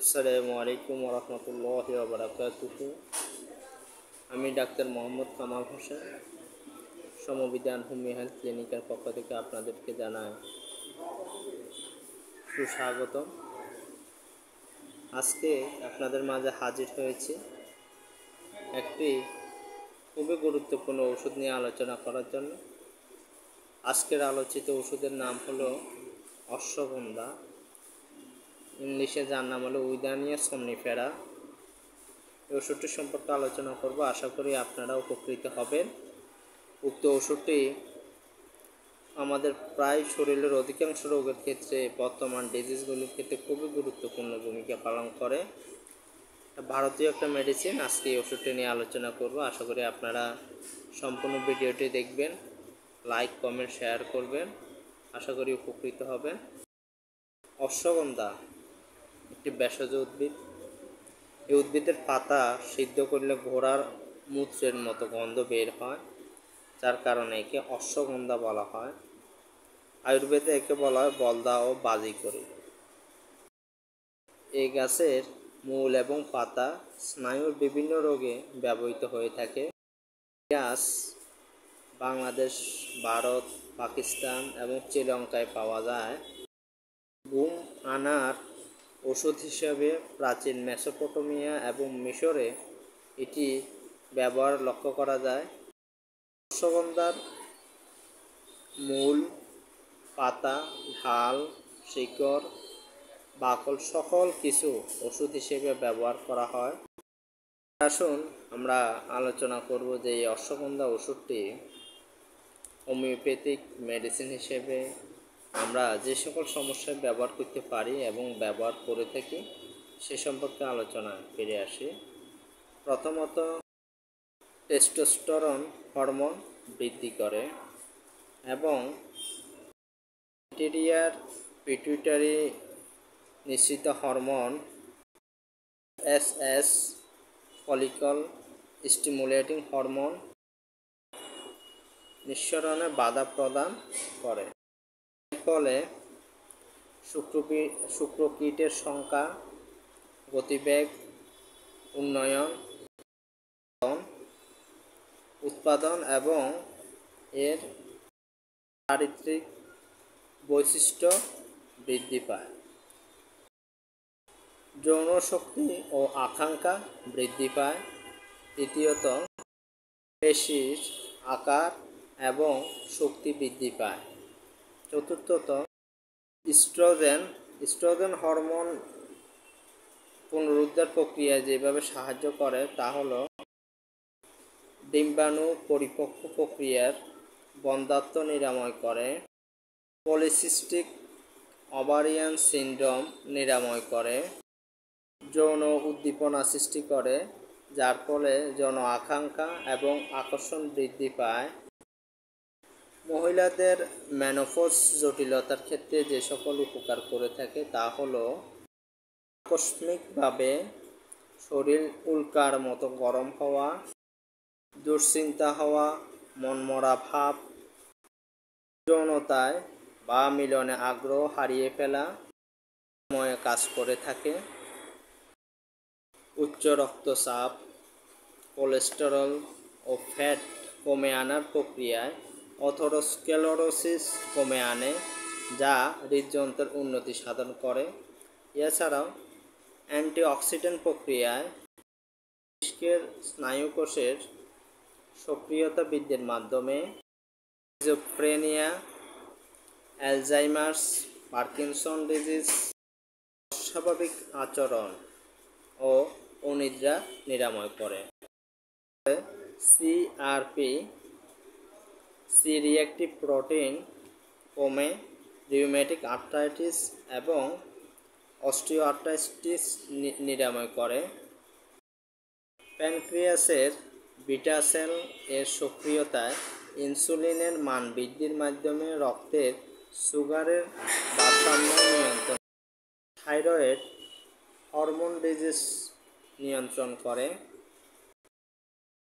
আসসালামু আলাইকুম ওরহমতুল্লাহি ওয়া বারাকাতুহু। আমি doctor Mohammad Kamal Hossain, Samabidhan homeo health ক্লিনিকের পক্ষ থেকে আপনাদেরকে জানাই সুস্বাগতম। আজকে আপনাদের মাঝে হাজির হয়েছি একটি খুবই গুরুত্বপূর্ণ ওষুধ নিয়ে আলোচনা করার জন্য। আজকের আলোচিত ওষুধের নাম হলো অশ্বগন্ধা, ইংলিশে যার নাম হলো উইদানিয়া সোমনিফেরা। এই ওষুধটি সম্পর্কে আলোচনা করব, আশা করি আপনারা উপকৃত হবেন। উক্ত ওষুধটি আমাদের প্রায় শরীরের অধিকাংশ রোগের ক্ষেত্রে, বর্তমান ডিজিজগুলির ক্ষেত্রে খুবই গুরুত্বপূর্ণ ভূমিকা পালন করে। ভারতীয় একটা মেডিসিন। আজকে এই ওষুধটি নিয়ে আলোচনা করব, আশা করি আপনারা সম্পূর্ণ ভিডিওটি দেখবেন, লাইক কমেন্ট শেয়ার করবেন, আশা করি উপকৃত হবেন। অশ্বগন্ধা একটি ভেষজ উদ্ভিদ। এই উদ্ভিদের পাতা সিদ্ধ করলে ঘোড়ার মূত্রের মতো গন্ধ বের হয়, যার কারণে একে অশ্বগন্ধা বলা হয়। আয়ুর্বেদে একে বলা হয় বলদা ও বাজিকরি। এই গাছের মূল এবং পাতা স্নায়ুর বিভিন্ন রোগে ব্যবহৃত হয়ে থাকে। গাছ বাংলাদেশ, ভারত, পাকিস্তান এবং শ্রীলঙ্কায় পাওয়া যায়। ঘুম আনার ওষুধ হিসেবে প্রাচীন মেসোপটেমিয়া এবং মিশরে এটি ব্যবহার লক্ষ্য করা যায়। অশ্বগন্ধার মূল, পাতা, ঢাল, শিকড়, বাকল সকল কিছু ওষুধ হিসেবে ব্যবহার করা হয়। আসুন আমরা আলোচনা করব যে এই অশ্বগন্ধা ওষুধটি হোমিওপ্যাথিক মেডিসিন হিসেবে আমরা যে সকল সমস্যায় ব্যবহার করতে পারি এবং ব্যবহার করে থাকি সে সম্পর্কে আলোচনা ফিরে আসি। প্রথমত, টেস্টোস্টেরন হরমোন বৃদ্ধি করে এবং পিটুইটারি নিঃসৃত hormone FSH, follicle stimulating hormone নিঃসরণে বাধা প্রদান করে। এর ফলে শুক্রকীটের সংখ্যা, গতিবেগ, উৎপাদন এবং এর চারিত্রিক বৈশিষ্ট্য বৃদ্ধি পায়। যৌন শক্তি ও আকাঙ্ক্ষা বৃদ্ধি পায়। তৃতীয়ত, পেশির আকার এবং শক্তি বৃদ্ধি পায়। চতুর্থত, ইস্ট্রোজেন হরমোন পুনরুদ্ধার প্রক্রিয়ায় যেভাবে সাহায্য করে তা হলো ডিম্বাণু পরিপক্ক প্রক্রিয়ার বন্ধ্যাত্ব নিরাময় করে, পলিসিস্টিক ওভারিয়ান সিনড্রোম নিরাময় করে, যৌন উদ্দীপনা সৃষ্টি করে যার ফলে যৌন আকাঙ্ক্ষা এবং আকর্ষণ বৃদ্ধি পায়। মহিলাদের মেনোপজ জটিলতার ক্ষেত্রে যে সকল উপকার করে থাকে তা হলো আকস্মিকভাবে শরীর উল্কার মতো গরম হওয়া, দুশ্চিন্তা হওয়া, মনমরা ভাব, যৌনতায় বা মিলনে আগ্রহ হারিয়ে ফেলা সময়ে কাজ করে থাকে। উচ্চ রক্তচাপ, কোলেস্টেরল ও ফ্যাট কমে আনার প্রক্রিয়ায় অথেরোস্ক্লেরোসিস কমে আনে, যা হৃদযন্ত্রের উন্নতি সাধন করে। এছাড়াও অ্যান্টিঅক্সিডেন্ট প্রক্রিয়ায় মস্তিষ্কের স্নায়ুকোষের সক্রিয়তা বৃদ্ধির মাধ্যমে স্কিজোফ্রেনিয়া, অ্যালজাইমার্স, পার্কিনসন ডিজিজ, অস্বাভাবিক আচরণ ও অনিদ্রা নিরাময় করে। সিআরপি, সি রিঅ্যাক্টিভ প্রোটিন কমে রিউমেটিক আর্থ্রাইটিস এবং অস্টিওআর্থ্রাইটিস নিরাময় করে। প্যানক্রিয়াসের বিটা সেল এর সক্রিয়তায় ইনসুলিনের মান বৃদ্ধির মাধ্যমে রক্তের সুগারের ভারসাম্য নিয়ন্ত্রণ, থাইরয়েড হরমোন ডিজিজ নিয়ন্ত্রণ করে।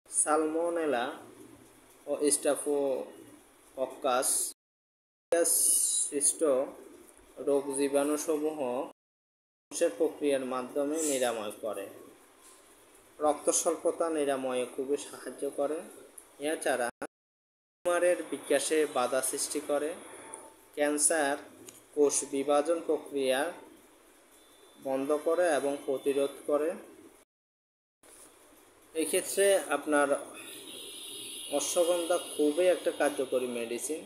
সালমোনেলা ও স্টাফিলোকোকাস সৃষ্ট রোগ জীবাণুসমূহ কোষের প্রক্রিয়ার মাধ্যমে নিরাময় করে। রক্ত স্বল্পতা নিরাময়ে খুবই সাহায্য করে। এছাড়া টিউমারের বিকাশে বাধা সৃষ্টি করে, ক্যান্সার কোষ বিভাজন প্রক্রিয়া বন্ধ করে এবং প্রতিরোধ করে। এক্ষেত্রে আপনার অশ্বগন্ধা খুবই একটা কার্যকরী মেডিসিন।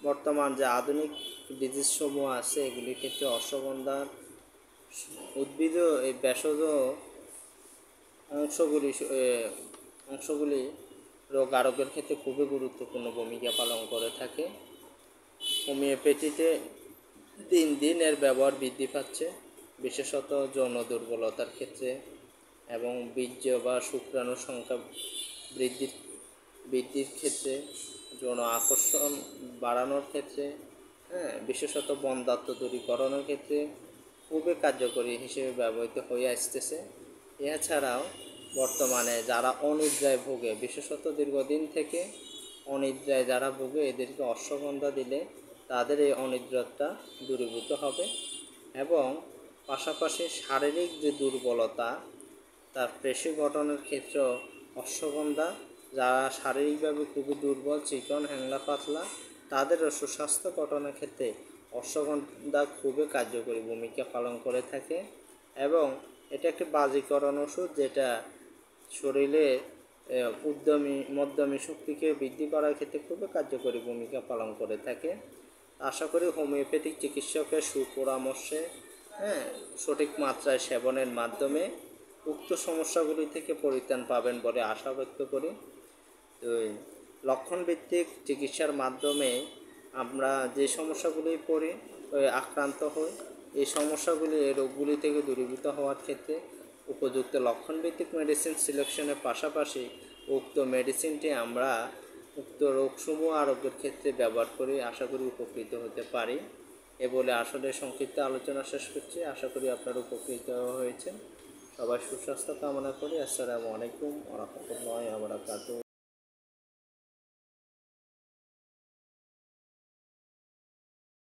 বর্তমান যে আধুনিক ডিজিজসমূহ আছে এগুলির ক্ষেত্রে অশ্বগন্ধার উদ্ভিদ এই ভেষজ অংশগুলি রোগ আরোগ্যের ক্ষেত্রে খুবই গুরুত্বপূর্ণ ভূমিকা পালন করে থাকে। হোমিওপ্যাথিতে দিন দিন এর ব্যবহার বৃদ্ধি পাচ্ছে, বিশেষত যৌন দুর্বলতার ক্ষেত্রে এবং বীর্য বা শুক্রাণুর সংখ্যা বৃদ্ধির ক্ষেত্রে, যৌন আকর্ষণ বাড়ানোর ক্ষেত্রে, বিশেষত বন্ধ্যাত্ব দূরীকরণের ক্ষেত্রে খুবই কার্যকরী হিসেবে ব্যবহৃত হয়ে আসতেছে। এছাড়াও বর্তমানে যারা অনিদ্রায় ভোগে, বিশেষত দীর্ঘদিন থেকে অনিদ্রায় যারা ভোগে, এদেরকে অশ্বগন্ধা দিলে তাদের এই অনিদ্রাটা দূরীভূত হবে এবং পাশাপাশি শারীরিক যে দুর্বলতা তার পেশি গঠনের ক্ষেত্রেও অশ্বগন্ধা, যারা শারীরিকভাবে খুবই দুর্বল, চিকন, হ্যাংলা, পাতলা, তাদেরও সুস্বাস্থ্য গঠনের ক্ষেত্রে অশ্বগন্ধা খুবই কার্যকরী ভূমিকা পালন করে থাকে এবং এটা একটি বাজিকরণ ওষুধ, যেটা শরীরে মধ্যমী শক্তিকে বৃদ্ধি করার ক্ষেত্রে খুবই কার্যকরী ভূমিকা পালন করে থাকে। আশা করি হোমিওপ্যাথিক চিকিৎসকের সুপরামর্শে সঠিক মাত্রায় সেবনের মাধ্যমে উক্ত সমস্যাগুলি থেকে পরিত্রাণ পাবেন বলে আশা ব্যক্ত করি। তো লক্ষণভিত্তিক চিকিৎসার মাধ্যমে আমরা যে সমস্যাগুলি আক্রান্ত হই, এই সমস্যাগুলি, এই রোগগুলি থেকে দূরীভূত হওয়ার ক্ষেত্রে উপযুক্ত লক্ষণভিত্তিক মেডিসিন সিলেকশনের পাশাপাশি উক্ত মেডিসিনটি আমরা উক্ত রোগসমূহ আরোগ্যের ক্ষেত্রে ব্যবহার করে আশা করি উপকৃত হতে পারি। এ বলে আসলে সংক্ষিপ্ত আলোচনা শেষ করছি। আশা করি আপনারা উপকৃত হয়েছেন। সবাই সুস্বাস্থ্য কামনা করি। আসসালামু আলাইকুম ওয়া রাহমাতুল্লাহি ওয়া বারাকাতুহু।